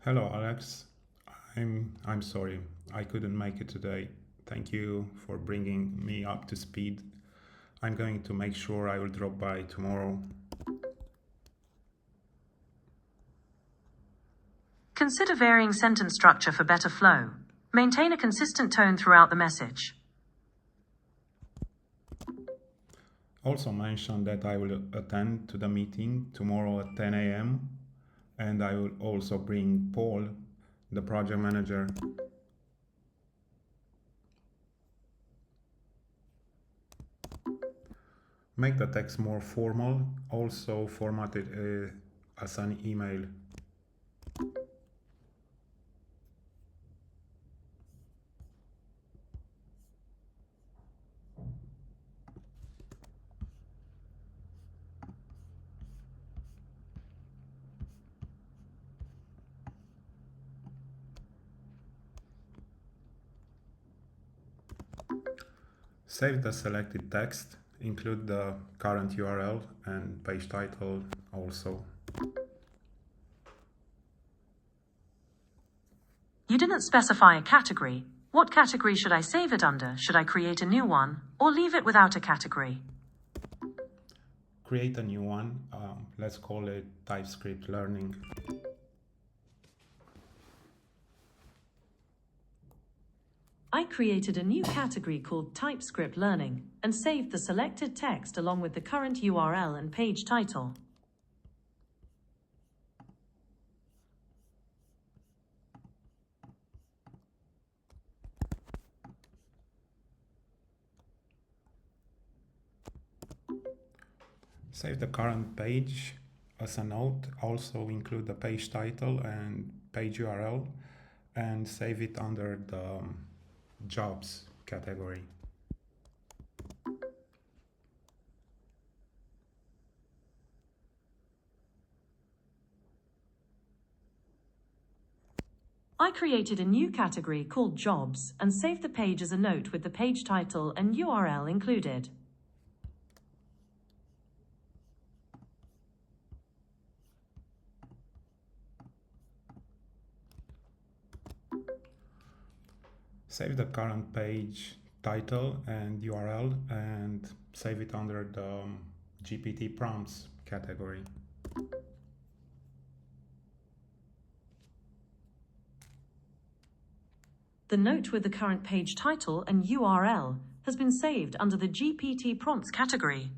Hello, Alex. I'm sorry I couldn't make it today. Thank you for bringing me up to speed. I'm going to make sure I will drop by tomorrow. Consider varying sentence structure for better flow. Maintain a consistent tone throughout the message. Also mention that I will attend to the meeting tomorrow at 10 a.m. and I will also bring Paul, the project manager. Make the text more formal, also format it as an email. Save the selected text, include the current URL and page title also. You didn't specify a category. What category should I save it under? Should I create a new one or leave it without a category? Create a new one. Let's call it TypeScript Learning. I created a new category called TypeScript Learning and saved the selected text along with the current URL and page title. Save the current page as a note. Also include the page title and page URL and save it under the jobs category. I created a new category called Jobs and saved the page as a note with the page title and URL included. Save the current page title and URL and save it under the GPT prompts category. The note with the current page title and URL has been saved under the GPT prompts category.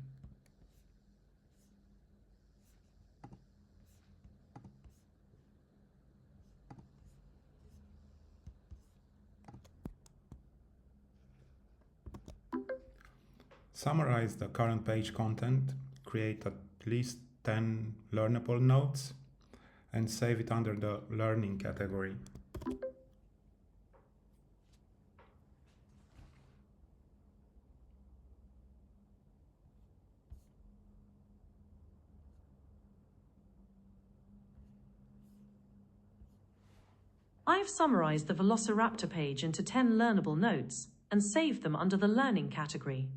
Summarize the current page content, create at least 10 learnable notes, and save it under the learning category. I've summarized the Velociraptor page into 10 learnable notes and saved them under the learning category.